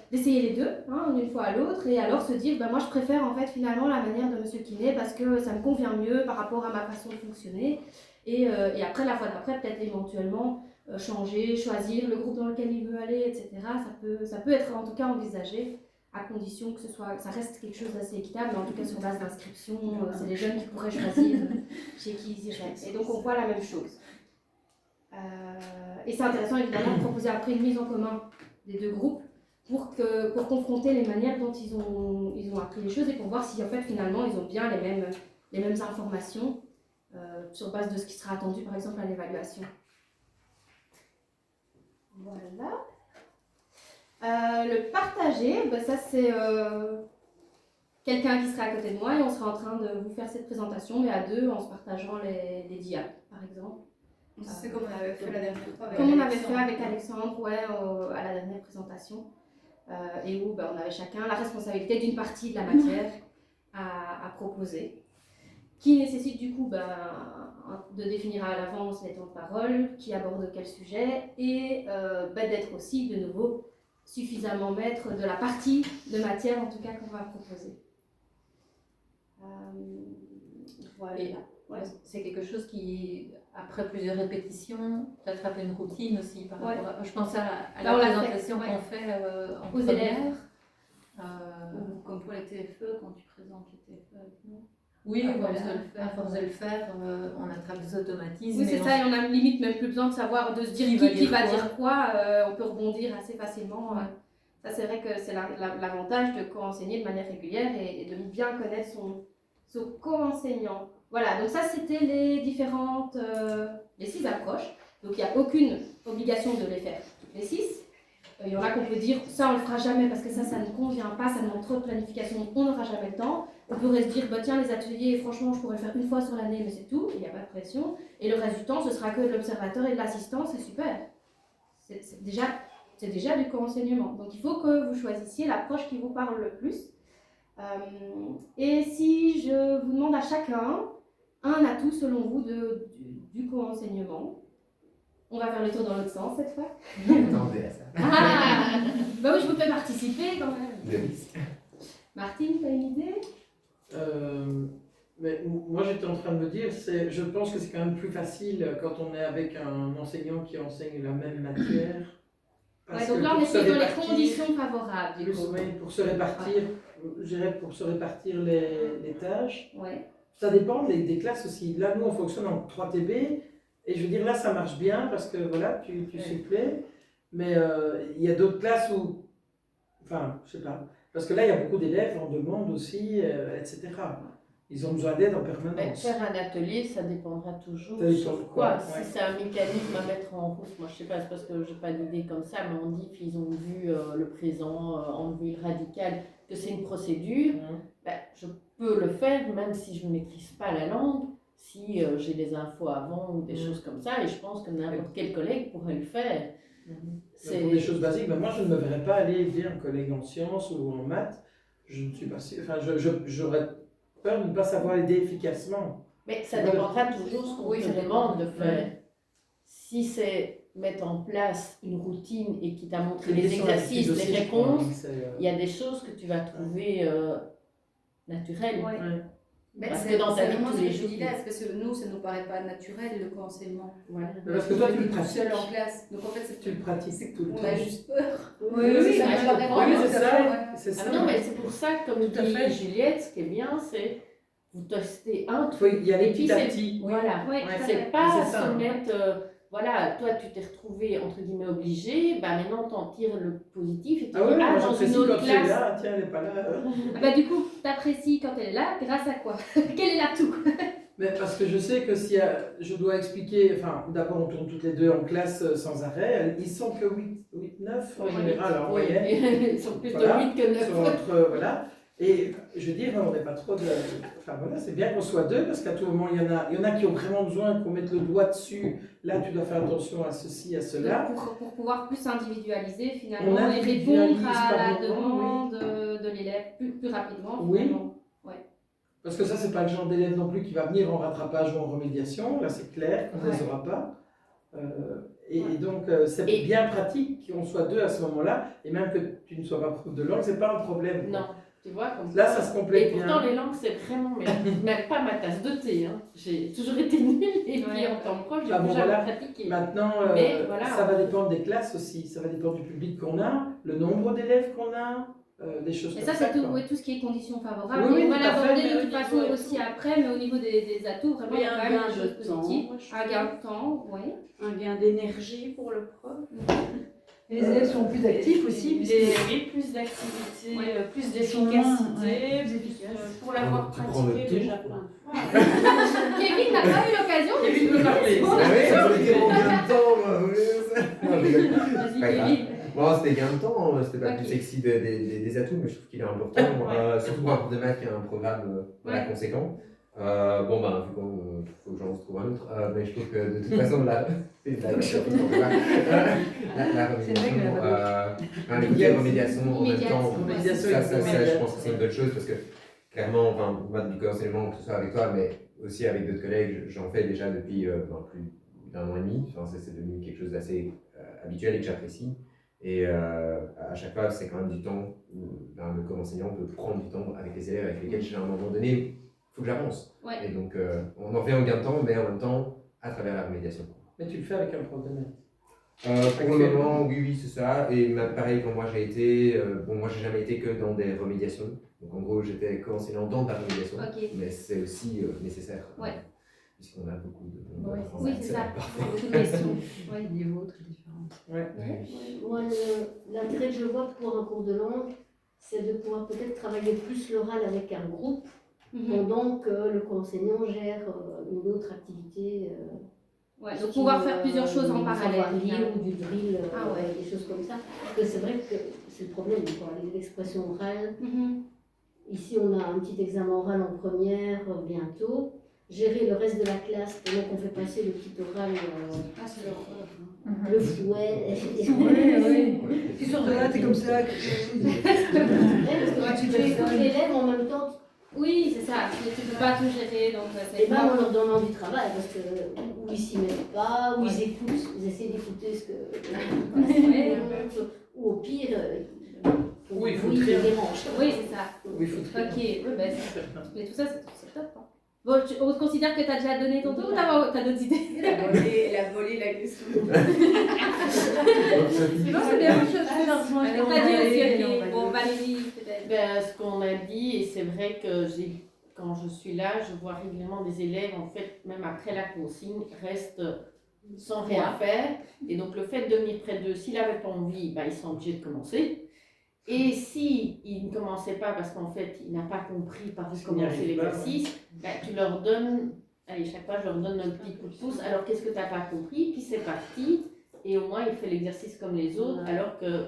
d'essayer les deux, d'une fois à l'autre, et alors se dire, moi je préfère en fait finalement la manière de Monsieur Kiné parce que ça me convient mieux par rapport à ma façon de fonctionner. Et après, la fois d'après, peut-être éventuellement changer, choisir le groupe dans lequel il veut aller, etc. Ça peut être en tout cas envisagé, à condition que ça reste quelque chose d'assez équitable, mais en tout cas sur base d'inscription, c'est les jeunes qui pourraient choisir chez qui ils iraient. Et donc on voit la même chose. Et c'est intéressant évidemment de proposer après une mise en commun des deux groupes pour confronter les manières dont ils ont appris les choses et pour voir si en fait finalement ils ont bien les mêmes informations sur base de ce qui sera attendu par exemple à l'évaluation. Voilà. Le partager, ça c'est quelqu'un qui sera à côté de moi et on sera en train de vous faire cette présentation, mais à deux en se partageant les diapos par exemple. C'est comme on avait fait la dernière fois avec Comme on avait Alexandre. fait avec Alexandre, à la dernière présentation, et où on avait chacun la responsabilité d'une partie de la matière à proposer, qui nécessite du coup de définir à l'avance les temps de parole, qui aborde quel sujet, et d'être aussi de nouveau suffisamment maître de la partie de matière en tout cas qu'on va proposer. Voilà. Ouais. C'est quelque chose qui, après plusieurs répétitions, t'attrape une routine aussi par rapport à... Je pense à la présentation qu'on fait en aux élèves. Ou comme pour les TFE, quand tu présentes les TFE avec nous. Oui, À voilà. force de le faire. À force de le faire, on attrape des automatismes. Oui, c'est ça, et on a limite même plus besoin de savoir, de se dire qui va dire quoi, on peut rebondir assez facilement. Ouais. Ça, c'est vrai que c'est l'avantage de co-enseigner de manière régulière et de bien connaître son co-enseignant. Voilà, donc ça, c'était les 6 approches. Donc, il n'y a aucune obligation de les faire toutes les 6. Il y en a qu'on peut dire, ça, on ne le fera jamais parce que ça ne convient pas, ça demande trop de planification, on n'aura jamais le temps. On pourrait se dire, tiens, les ateliers, franchement, je pourrais le faire une fois sur l'année, mais c'est tout, il n'y a pas de pression. Et le reste du temps, ce sera que de l'observateur et de l'assistant, c'est super. C'est déjà du co-enseignement. Donc, il faut que vous choisissiez l'approche qui vous parle le plus. Et si je vous demande à chacun un atout, selon vous, du co-enseignement, on va faire le tour dans l'autre sens cette fois. Attendez à ça. Ah bah oui, je vous fais participer quand même. Denis. Martine, tu as une idée? Mais moi j'étais en train de me dire, je pense que c'est quand même plus facile quand on est avec un enseignant qui enseigne la même matière. Parce Donc que là, on pour se était dans les répartir- conditions favorables du plus, coup. oui, pour se répartir, je dirais pour se répartir les tâches. Ouais. Ça dépend des classes aussi. Là, nous, on fonctionne en 3 TB. Et je veux dire, là, ça marche bien parce que voilà, tu supplées. Mais il y a d'autres classes où. Enfin, je sais pas. Parce que là, il y a beaucoup d'élèves en demande aussi, etc. Ils ont besoin d'aide en Mais permanence. faire un atelier, ça dépendra toujours Ça dépend sur de quoi. quoi, Si ouais. c'est un mécanisme à mettre en route, moi je sais pas, c'est parce que j'ai pas d'idée comme ça, mais on dit qu'ils ont vu le présent, enlever le radical, que c'est une procédure. Je peux le faire même si je ne maîtrise pas la langue, si j'ai les infos avant ou des choses comme ça, et je pense que n'importe quel collègue pourrait le faire. Mais pour des choses basiques, mais moi, je ne me verrais pas aller aider un collègue en sciences ou en maths. Je ne suis pas sûr. Enfin, j'aurais peur de ne pas savoir aider efficacement. Mais ça dépendra toujours de ce qu'on te demande de faire. Si c'est mettre en place une routine et qui t'a montré les exercices, les réponses, il y a des choses que tu vas trouver naturelles. Ouais. Mais Parce c'est que dans ta vie de vraiment tous ce les que je jours, dis là, c'est parce que nous, ça ne nous paraît pas naturel le co-enseignement. Voilà. Parce que toi, tu le tout pratiques. seul en classe. Donc en fait, Tu le pratiques tout le temps. on a juste peur. Oui, ça mais marche pas vraiment. oui, c'est tout à ça. fait. C'est ça. Ah non, mais c'est pour ça que, comme Tout à fait. dit Juliette, ce qui est bien, c'est vous testez un Il truc. faut y aller Et puis petit à c'est- petit. Voilà. Ouais, Ouais, tout à C'est fait. pas C'est ça, se hein. mettre, voilà, toi tu t'es retrouvé entre guillemets obligé, bah maintenant t'en tires le positif et tu Ah oui, dis, moi dans j'apprécie une autre quand tu es classe. là, tiens, elle n'est pas là. Ah bah, du coup, t'apprécies quand elle est là, grâce à quoi? Quel est l'atout? Mais parce que je sais que si je dois expliquer, enfin, d'abord on tourne toutes les deux en classe sans arrêt, ils sont que 8 9 en général en moyenne. Ils sont plutôt Voilà, 8 que 9. sur notre, voilà. Et je veux dire, on n'est pas trop de. Enfin voilà, c'est bien qu'on soit deux parce qu'à tout moment, il y en a qui ont vraiment besoin qu'on mette le doigt dessus. Là, tu dois faire attention à ceci, à cela. Pour pouvoir plus individualiser On finalement et individualise répondre à par la moment, demande de l'élève plus rapidement. Oui. Finalement. Parce que ça, c'est pas le genre d'élève non plus qui va venir en rattrapage ou en remédiation. Là, c'est clair qu'on ne les aura pas. Et donc, c'est bien pratique qu'on soit deux à ce moment-là. Et même que tu ne sois pas prof de langue, c'est pas un problème. Non, tu vois, comme Là, ça se complète Et pourtant, bien. les langues, c'est vraiment mais pas ma tasse de thé. Hein. J'ai toujours été nulle et puis en tant que prof, j'ai Ah bon, jamais voilà. pratiqué. Maintenant, Mais voilà. ça va dépendre des classes aussi. Ça va dépendre du public qu'on a, le nombre d'élèves qu'on a, des choses Et comme ça, ça. c'est tout, quoi. tout ce qui est conditions favorables. Oui, Et on va tout à fait, l'aborder mais de au toute niveau façon de- aussi après, mais au niveau des atouts, vraiment, Mais il y a un quand même gain des choses de temps, positives. moi, je Un gain de temps, oui. Un gain d'énergie pour le prof. Les élèves sont plus actifs aussi. Et plus d'activité, Ouais. plus sont d'efficacité, moins, plus efficaces. pour l'avoir Tu prends le pratiqué tout. déjà plein de fois. Kevin n'a pas eu l'occasion de Kevin peut parler. Ah oui, je veux dire en gain de temps, moi, oui, non, je rigole. Vas-y, Pas grave. Kevin. Bon, c'était gain de temps, c'était pas Ok. plus sexy des atouts, mais je trouve qu'il est important, surtout pour un prof de maths qui a un programme voilà, Ouais. conséquent. Bon, ben, vu qu'il faut que j'en trouve un autre, mais je trouve que de toute façon, la remédiation en même temps, Remédiation, ça, je pense que c'est une bonne chose parce que clairement, enfin, moi, du coup, enseignement, que ce soit avec toi, mais aussi avec d'autres collègues, j'en fais déjà depuis plus d'un an et demi. Enfin, c'est devenu quelque chose d'assez habituel et que j'apprécie. Et à chaque fois, c'est quand même du temps où comme enseignant, on peut prendre du temps avec les élèves avec lesquels, à un moment donné, il faut que j'avance. Ouais. Et donc, on en fait en gain de temps, mais en même temps, à travers la remédiation. Mais tu le fais avec un prof de maths. Pour le moment, oui, c'est ça. Et pareil, quand moi j'ai été, moi j'ai jamais été que dans des remédiations. Donc en gros, j'étais co-enseignant dans de la remédiation. Ok. Mais c'est aussi nécessaire. Ouais. Puisqu'on a beaucoup de. Oui, c'est ça. Parfois. Beaucoup de questions. Les Oui. niveaux très différents. Ouais. Moi, l'intérêt que je vois pour un cours de langue, c'est de pouvoir peut-être travailler plus l'oral avec un groupe, pendant que le co-enseignant gère une autre activité. Ouais, donc pouvoir faire plusieurs choses en parallèle. Savoir lire ou du drill, Ah ouais. des choses comme ça. Parce que c'est vrai que c'est le problème, quoi, l'expression orale. Ici, on a un petit examen oral en première bientôt. Gérer le reste de la classe pendant qu'on fait passer le petit oral, le fouet. Oui. Tu sors de là, t'es comme ça. Parce que tu écoutes l'élève en même temps. Oui, c'est ça. Tu ne peux pas tout gérer, donc c'est Et même en leur donnant du travail, parce que ou ils s'y mettent pas, ou ils écoutent, ils essaient d'écouter ce que. Ou au pire, Oui, il faut ils trier. dérangent. Oui, c'est ça. Oui, il faut Ok, oui, ben, mais tout ça, c'est top. Hein. Bon, on considère que tu as déjà donné ton tour ou tu as d'autres idées? Elle a volé la question. Non, c'est bien. T'as dit aussi, ok. Bon, Valérie, peut-être. Ben, ce qu'on a dit, et c'est vrai que quand je suis là, je vois régulièrement des élèves, en fait, même après la consigne, restent sans rien faire. Et donc, le fait de venir près d'eux, s'il n'avait pas envie, ben, ils sont obligés de commencer. Et si il ne commençait pas parce qu'en fait, il n'a pas compris par où commencer l'exercice, ben, tu leur donnes, allez, chaque fois, je leur donne un petit coup de pouce. Alors, qu'est-ce que tu n'as pas compris? Puis c'est parti. Et au moins, il fait l'exercice comme les autres, alors que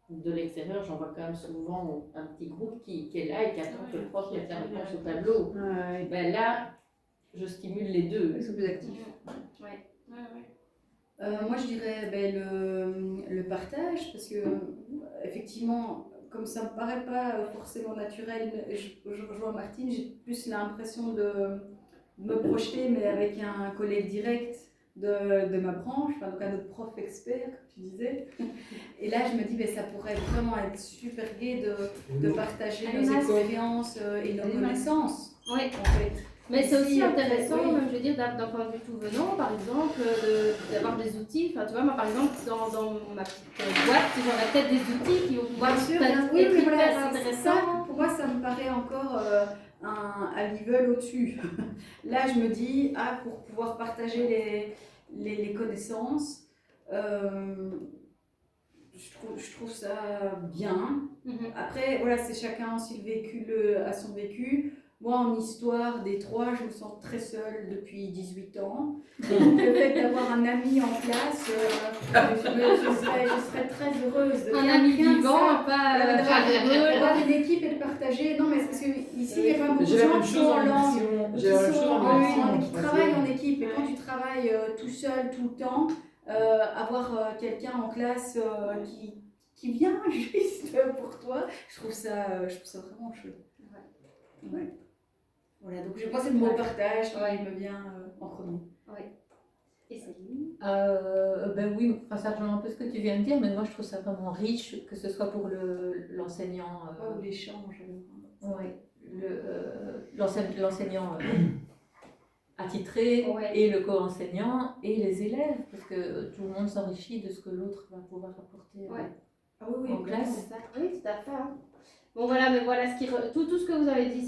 de l'extérieur, j'en vois quand même souvent un petit groupe qui est là et qui attend que le prof mette la réponse au tableau. Ben là, je stimule les deux. Ils sont plus actifs. Moi, je dirais le partage, parce que effectivement, comme ça me paraît pas forcément naturel, je rejoins Martine, j'ai plus l'impression de me projeter, mais avec un collègue direct de ma branche, enfin, donc un autre prof expert, comme tu disais. Et là, je me dis, ça pourrait vraiment être super gai de partager nos expériences et nos connaissances, Oui. en fait. Mais c'est aussi intéressant, oui. même, je veux dire, d'un point de vue tout venant, par exemple, d'avoir des outils. Enfin, tu vois, moi, par exemple, dans ma petite boîte, j'aurais peut-être des outils qui vont pouvoir Bien sûr, être oui, mais hyper voilà, intéressants. pour moi, ça me paraît encore un level au-dessus. Là, je me dis, pour pouvoir partager les connaissances, je trouve ça bien. Après, voilà, c'est chacun aussi a son vécu. moi, en histoire des trois, je me sens très seule depuis 18 ans. Donc, le fait d'avoir un ami en classe, je serais très heureuse. De Un ami rien que vivant, ça. pas D'avoir une équipe et de partager. Non, mais c'est parce qu'ici, il y a quand même beaucoup J'ai de la gens même qui chose sont en en langue. édition. J'ai la même chose en édition. Qui travaillent en équipe. Et quand tu travailles tout seul, tout le temps, avoir quelqu'un en classe qui vient juste pour toi, je trouve ça vraiment chouette. Ouais. Voilà, donc je pense que c'est le mot partage qui me vient en premier. Et Céline? Ben oui, enfin, ça rejoint un peu ce que tu viens de dire, mais moi je trouve ça vraiment riche, que ce soit pour l'enseignant. Ou l'échange. L'enseignant attitré et le co-enseignant et les élèves, parce que tout le monde s'enrichit de ce que l'autre va pouvoir apporter en classe. Oui, tout à fait. Hein. Bon voilà, mais voilà, tout ce que vous avez dit,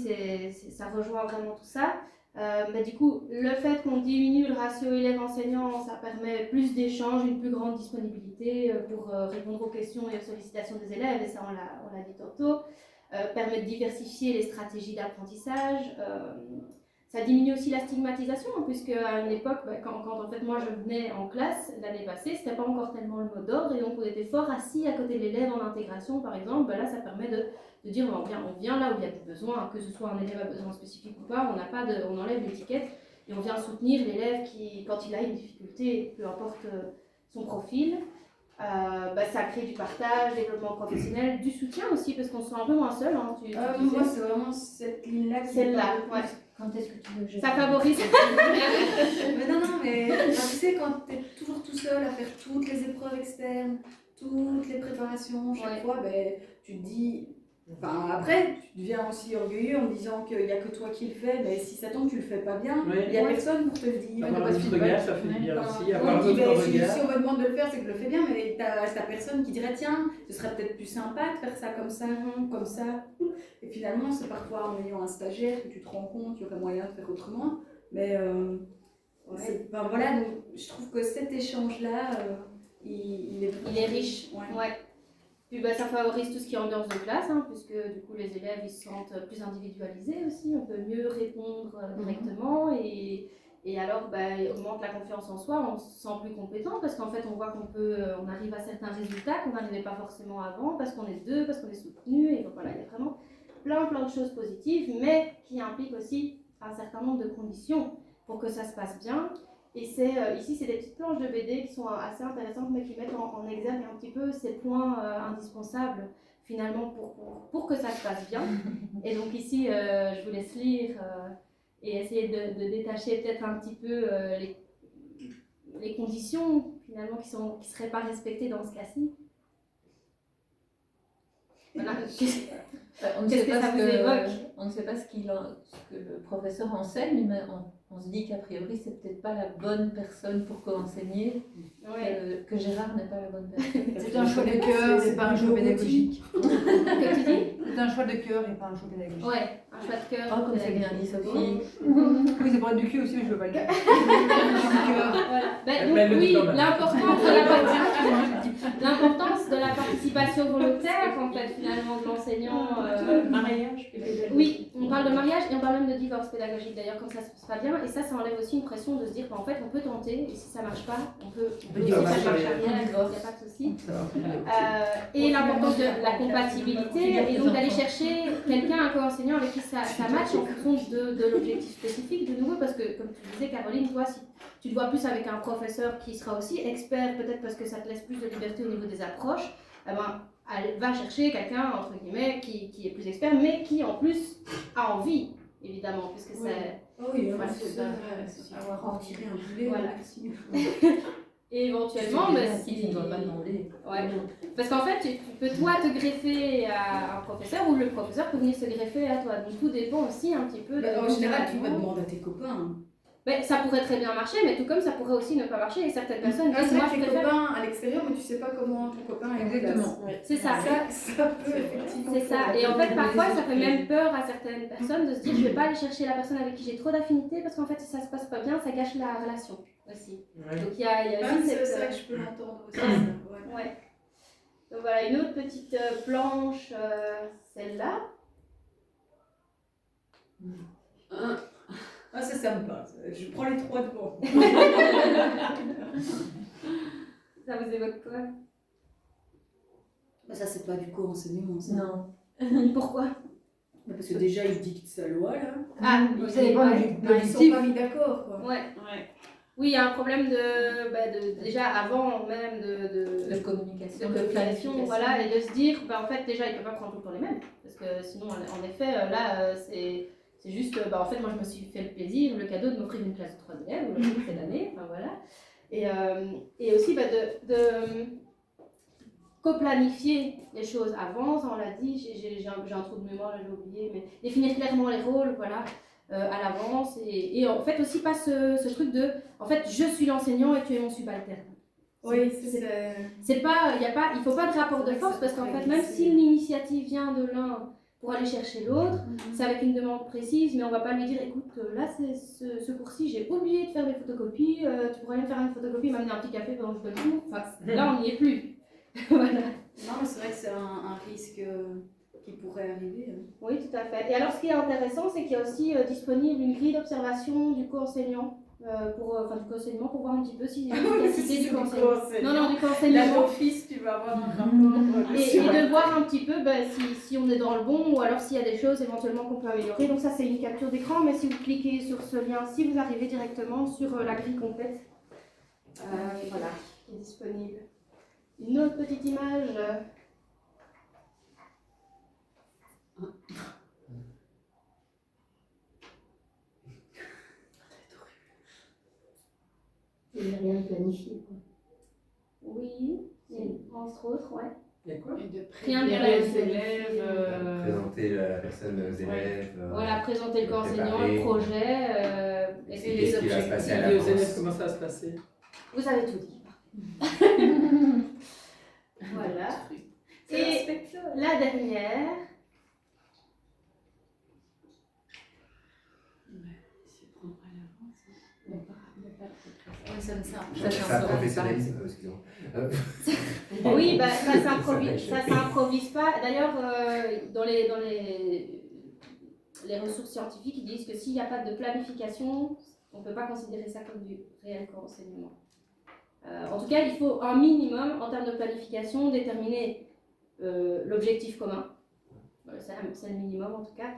ça rejoint vraiment tout ça. Mais du coup, le fait qu'on diminue le ratio élève-enseignant, ça permet plus d'échanges, une plus grande disponibilité pour répondre aux questions et aux sollicitations des élèves, et ça on l'a dit tantôt. Permet de diversifier les stratégies d'apprentissage. Ça diminue aussi la stigmatisation, puisque à une époque, quand en fait moi je venais en classe l'année passée, c'était pas encore tellement le mot d'ordre, et donc on était fort assis à côté de l'élève en intégration par exemple. Là ça permet de dire on vient là où il y a du besoin, que ce soit un élève à besoin spécifique ou pas, on enlève l'étiquette et on vient soutenir l'élève qui, quand il a une difficulté, peu importe son profil. Ça crée du partage, développement professionnel, du soutien aussi, parce qu'on se sent un peu moins seul. Hein, moi, c'est vraiment cette ligne-là qui celle-là, ouais. Quand est-ce que tu veux que je... Ça favorise. Mais non, mais tu sais, quand tu es toujours tout seul à faire toutes les épreuves externes, toutes les préparations, chaque fois, tu te dis... Enfin, après, tu deviens aussi orgueilleux en disant qu'il n'y a que toi qui le fais, mais si ça tombe, tu le fais pas bien, il n'y a personne pour te le dire. Avoir un autre regard, ça fait du bien aussi. Avoir un on dit, autre si regard. on me demande de le faire, c'est que je le fais bien, mais t'as personne qui dirait tiens, ce serait peut-être plus sympa de faire ça, comme ça. Et finalement, c'est parfois en ayant un stagiaire que tu te rends compte qu'il y aurait moyen de faire autrement. Mais voilà, donc je trouve que cet échange-là, il est riche. Ouais. Puis ça favorise tout ce qui est ambiance de classe, hein, puisque du coup les élèves ils se sentent plus individualisés aussi, on peut mieux répondre directement et alors il augmente la confiance en soi, on se sent plus compétent parce qu'en fait on voit on arrive à certains résultats qu'on n'arrivait pas forcément avant parce qu'on est deux, parce qu'on est soutenu, et donc voilà, il y a vraiment plein de choses positives, mais qui impliquent aussi un certain nombre de conditions pour que ça se passe bien. Et ici, c'est des petites planches de BD qui sont assez intéressantes, mais qui mettent en exergue un petit peu ces points indispensables, finalement, pour que ça se passe bien. Et donc ici, je vous laisse lire et essayer de détacher peut-être un petit peu les conditions, finalement, qui ne seraient pas respectées dans ce cas-ci. Voilà. On ne sait pas ce que le professeur enseigne, mais on se dit qu'a priori c'est peut-être pas la bonne personne pour co-enseigner, que Gérard n'est pas la bonne personne. C'est un choix de cœur et pas un choix pédagogique. Qu'est-ce que tu dis? C'est un choix de cœur et pas un choix pédagogique. Ouais, un choix de cœur. Oh, comme c'est bien dit Sophie. Oui, c'est pour être du cul aussi, mais je veux pas le dire. Voilà. Donc oui, l'importance de la participation volontaire, en fait, finalement, de l'enseignant. Mariage. Oui, on parle de mariage et on parle même de divorce pédagogique, d'ailleurs, quand ça se passe pas bien. Et ça enlève aussi une pression de se dire qu'en fait, on peut tenter, et si ça marche pas, on peut aussi faire marche arrière, il n'y a pas de souci. Et l'importance de la compatibilité, et donc d'aller chercher quelqu'un, un co-enseignant avec qui ça match en fonction de l'objectif spécifique, de nouveau, parce que, comme tu disais, Caroline, toi, si tu te vois plus avec un professeur qui sera aussi expert, peut-être parce que ça te laisse plus de liberté au niveau des approches, va chercher quelqu'un, entre guillemets, qui est plus expert, mais qui en plus a envie, évidemment, puisque c'est... Oui, voilà, avoir en tiré un boulet. Voilà. Et éventuellement, si tu ne dois pas demander. Ouais. Parce qu'en fait, tu peux toi te greffer à un professeur ou le professeur peut venir se greffer à toi. Donc tout dépend aussi un petit peu de... En général, tu vas demander à tes copains. Ça pourrait très bien marcher, mais tout comme ça pourrait aussi ne pas marcher. Et certaines personnes disent, moi je tes copains à l'extérieur, mais tu sais pas comment ton copain est. Exactement. C'est ça. Ça peut effectivement. C'est ça. Et en fait, parfois, ça fait même peur à certaines personnes de se dire, je vais pas aller chercher la personne avec qui j'ai trop d'affinité, parce qu'en fait, si ça se passe pas bien, ça gâche la relation aussi. Ouais. Donc il y a aussi c'est ça que je peux l'entendre aussi. Ouais. Donc voilà, une autre petite planche, celle-là. Ah, ça me passe. Je prends les 3 devant. Ça vous évoque quoi? Ça, c'est pas du co-enseignement, ça. Non. Pourquoi? Parce que déjà, ils dictent sa loi, là. Ah, Vous savez pas ouais. Ils sont pas mis d'accord, quoi. Ouais. Ouais. Oui, il y a un problème déjà avant même de communication. de planification, voilà, et de se dire, en fait, déjà, il ne peut pas prendre tout le temps les mêmes. Parce que sinon, en effet, là, c'est juste, en fait, moi, je me suis fait le plaisir, le cadeau de m'offrir une classe de 3 élèves, cette année, enfin voilà. Et aussi, de co-planifier les choses avant, ça on l'a dit, j'ai un trou de mémoire, là, j'ai oublié, mais définir clairement les rôles, voilà, à l'avance, et en fait aussi pas ce truc de, en fait, je suis l'enseignant et tu es mon subalterne. Oui, C'est pas, il faut pas de rapport de force, parce qu'en fait, même si l'initiative vient de l'un pour aller chercher l'autre, c'est avec une demande précise, mais on va pas lui dire, écoute, là, c'est ce cours-ci, j'ai oublié de faire des photocopies, tu pourrais me faire une photocopie, m'amener un petit café pendant que je donne le cours, enfin, là, on n'y est plus. Voilà. Non, mais c'est vrai que c'est un risque qui pourrait arriver. Oui, tout à fait. Et alors, ce qui est intéressant, c'est qu'il y a aussi disponible une grille d'observation du co-enseignant, du co-enseignement, pour voir un petit peu si l'efficacité du co-enseignement. Non, du Là, co-enseignement. d'office, tu vas avoir un rapport. Et de voir un petit peu si on est dans le bon, ou alors s'il y a des choses éventuellement qu'on peut améliorer. Donc ça, c'est une capture d'écran, mais si vous cliquez sur ce lien-ci, vous arrivez directement sur la grille complète. Voilà, qui est disponible. Une autre petite image. Il n'y a rien de planifié, quoi. Oui, entre autres, ouais. Il y a quoi? Et de Rien de préparer les planifié. élèves. Présenter la personne aux élèves. Voilà, présenter le le co-enseignant, préparer. le projet, et Et qu'est-ce qui va se passer à Et aux l'avance. élèves, comment ça va se passer? vous avez tout dit. Voilà. Et la dernière, Oui, ça me semble. C'est un professionnalisme, excusez-moi. oui, ça s'improvise pas. D'ailleurs, dans les ressources scientifiques, ils disent que s'il n'y a pas de planification, on ne peut pas considérer ça comme du réel co-enseignement. En tout cas, il faut un minimum, en termes de planification, déterminer l'objectif commun. C'est le minimum en tout cas,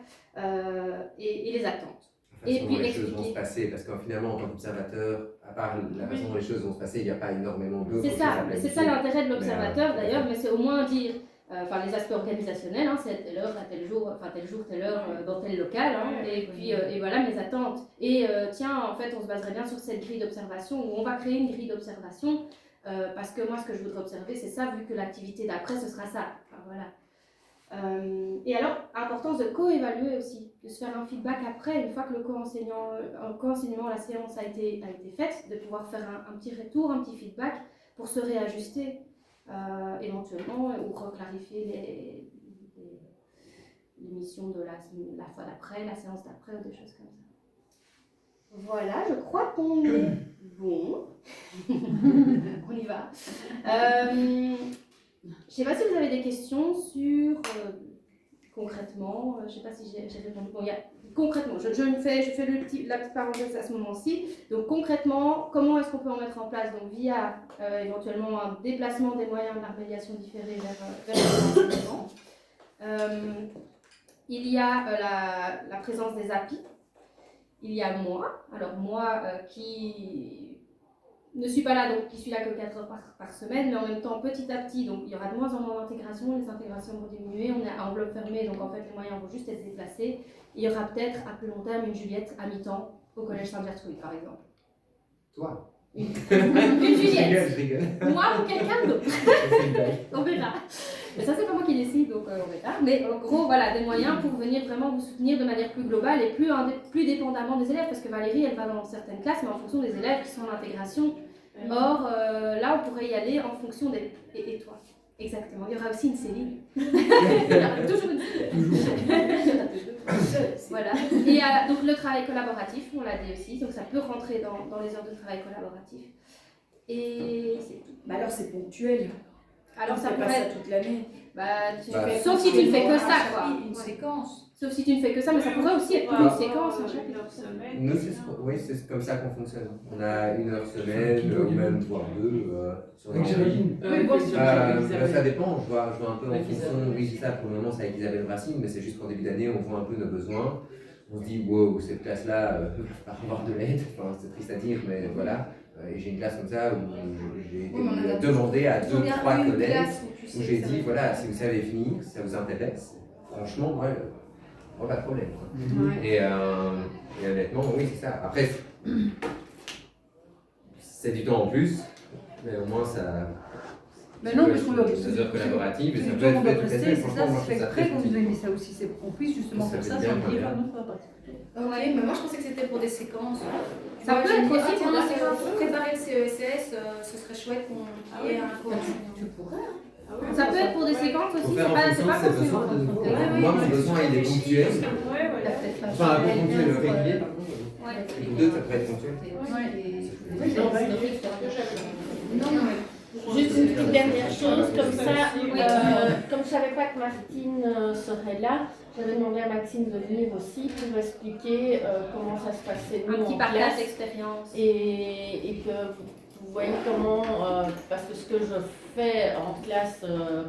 et les attentes. La façon Et puis dont les choses vont expliquer. se passer, parce qu'en finalement, en tant qu'observateur, à part la façon dont les choses vont se passer, il n'y a pas énormément d'autres C'est choses ça, à planifier. c'est ça l'intérêt de l'observateur Mais, d'ailleurs, mais c'est au moins dire, les aspects organisationnels, c'est à telle heure, à tel jour, telle heure, dans tel local, et puis et voilà mes attentes. Et tiens, en fait, on se baserait bien sur cette grille d'observation, où on va créer une grille d'observation, parce que moi, ce que je voudrais observer, c'est ça, vu que l'activité d'après, ce sera ça. Enfin, voilà. Et alors, importance de co-évaluer aussi, de se faire un feedback après, une fois que le co-enseignement, la séance a été faite, de pouvoir faire un petit retour, un petit feedback pour se réajuster éventuellement ou reclarifier les missions de la fois d'après, la séance d'après ou des choses comme ça. Voilà, je crois qu'on est bon. On y va. Je ne sais pas si vous avez des questions sur concrètement, je ne sais pas si j'ai répondu. Bon, concrètement, je fais la petite parenthèse à ce moment-ci. Donc concrètement, comment est-ce qu'on peut en mettre en place? Donc via éventuellement un déplacement des moyens de la remédiation différée vers l'enseignement. Il y a la présence des API. Il y a moi. Alors moi qui ne suis pas là, donc qui suis là que 4 heures par semaine, mais en même temps, petit à petit, donc il y aura de moins en moins d'intégration, les intégrations vont diminuer, on est à enveloppe fermée, donc en fait les moyens vont juste être déplacés. Il y aura peut-être à plus long terme une Juliette à mi-temps au collège Sainte-Gertrude, par exemple. Toi. Une Juliette. Je rigole. Moi ou quelqu'un d'autre. C'est une blague. On verra. Mais ça, c'est pas moi qui décide, donc on verra. Mais en gros, voilà, des moyens pour venir vraiment vous soutenir de manière plus globale et plus dépendamment des élèves. Parce que Valérie, elle va dans certaines classes, mais en fonction des élèves qui sont en intégration. Or, là, on pourrait y aller en fonction des... Et toi, exactement. Il y aura aussi une cellule. Il y aura toujours une cellule. Voilà. Et donc, le travail collaboratif, on l'a dit aussi. Donc, ça peut rentrer dans les heures de travail collaboratif. Et c'est tout. Bah alors, c'est ponctuel. Alors ça fait pas pourrait ça être... toute l'année. Sauf si tu ne fais que ça, quoi. Une séquence. Sauf si tu ne fais que ça, mais ça pourrait aussi être une séquence, un chapitre. Nous, oui, c'est comme ça qu'on fonctionne. On a 1 heure semaine, ou même voire 2 sur les Donc, grilles. Géraldine. Ça dépend, je vois un peu en fonction. Oui, c'est ça, pour le moment, c'est avec Isabelle Racine, mais c'est juste qu'en début d'année, on voit un peu nos besoins. On se dit, wow, cette classe-là peut pas avoir de l'aide, enfin, c'est triste à dire, mais voilà. Et j'ai une classe comme ça où j'ai demandé à 2-3 collègues, où j'ai dit, voilà, si vous savez finir, si ça vous intéresse, franchement, moi, pas de problème. Et honnêtement, oui, c'est ça. Après, c'est du temps en plus, mais au moins ça. Mais non, parce qu'on doit des heures collaboratives, et ça tout peut le être monde fait doit tout à prester, fait. c'est Franchement, ça, moi, c'est je fait trouve ça exprès qu'on nous a très mis ça aussi, c'est qu'on puisse justement Ça pour fait ça, bien, sans dire bien. ah non, ça va pas. Ok, mais moi je pensais que c'était pour des séquences. Ça peut être aussi pour des séquences. Pour préparer le CESS, ce serait chouette qu'on ait un cours. Tu pourrais. Ça peut être pour des séquences aussi, Faut faire en c'est fonction pas de ses besoins. forcément. Moi, mon besoin, il est ponctuel. Enfin, un peu ponctuel, régulier, par contre. Et pour 2, ça pourrait être ponctuel. Juste une petite dernière chose, comme ça, comme je ne savais pas que Martine serait là, j'avais demandé à Maxime de venir aussi pour expliquer comment ça se passait nous Un petit en partage classe d'expérience. et que vous voyez comment, parce que ce que je fais en classe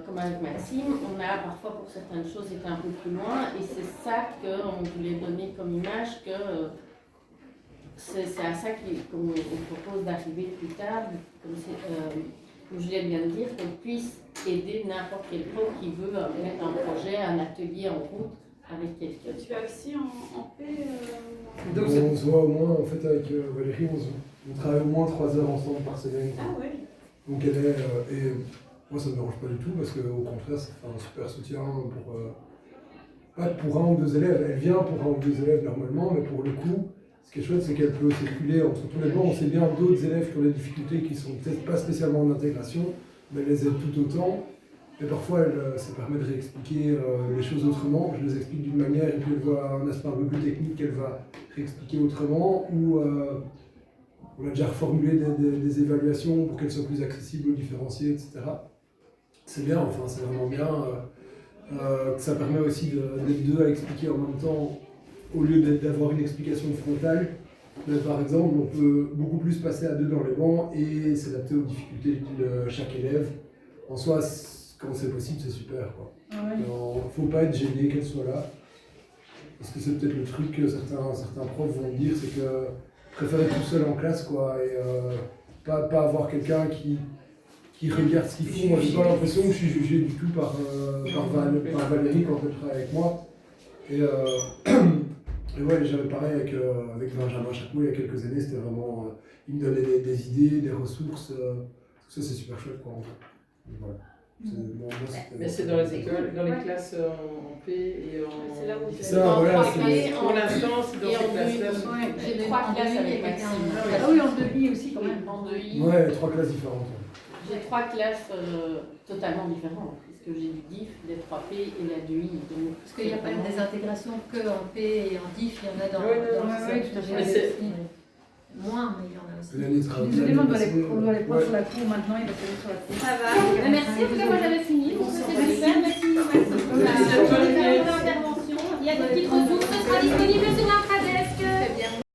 comme avec Maxime, on a parfois pour certaines choses été un peu plus loin et c'est ça qu'on voulait donner comme image que c'est à ça qu'on propose d'arriver plus tard, comme Juliette vient de dire, qu'on puisse aider n'importe quel prof qui veut mettre un projet, un atelier en route avec quelqu'un. Tu as aussi en paix Donc, on se voit au moins, en fait, avec Valérie, on travaille au moins 3 heures ensemble par semaine. Ah ouais. Donc elle est, et moi ça ne me dérange pas du tout parce qu'au contraire ça fait un super soutien pour, pas pour 1 ou 2 élèves, elle vient pour 1 ou 2 élèves normalement, mais pour le coup, ce qui est chouette c'est qu'elle peut circuler entre tous les bancs, on sait bien d'autres élèves qui ont des difficultés qui sont peut-être pas spécialement en intégration, mais elle les aide tout autant, et parfois ça permet de réexpliquer les choses autrement, je les explique d'une manière et puis elle voit un aspect un peu plus technique qu'elle va réexpliquer autrement, ou on a déjà reformulé des évaluations pour qu'elles soient plus accessibles aux différenciés, etc. C'est bien, enfin c'est vraiment bien. Ça permet aussi d'être 2 à expliquer en même temps, au lieu d'avoir une explication frontale. Mais par exemple, on peut beaucoup plus passer à 2 dans les bancs et s'adapter aux difficultés de chaque élève. En soi, quand c'est possible, c'est super. Il ne faut pas être gêné qu'elle soit là. Parce que c'est peut-être le truc que certains profs vont dire, c'est que préfère être tout seul en classe, quoi, et pas avoir quelqu'un qui regarde ce qu'ils font. Moi, j'ai pas l'impression que je suis jugé du tout par Valérie quand elle travaille avec moi. Et ouais, j'avais pareil avec Benjamin Chacou il y a quelques années, c'était vraiment, il me donnait des idées, des ressources, tout ça c'est super chouette, quoi, en fait. Voilà. Mais c'est dans les écoles, dans les classes en P et en... C'est là où ça, voilà, pour l'instant, c'est dans ces classes-là. J'ai 3 classes avec Maxime. Ah oui, en 2I aussi quand même. En 2I. Ouais, 3 classes différentes. J'ai 3 classes totalement différentes, puisque j'ai du DIF, des 3P et la 2I. Parce qu'il n'y a pas des intégrations que en P et en DIF, il y en a dans moins, mais il y en a aussi. Désolé, on doit les prendre sur la cour maintenant, il va se mettre sur la cour. Ça va. Merci, en tout cas, moi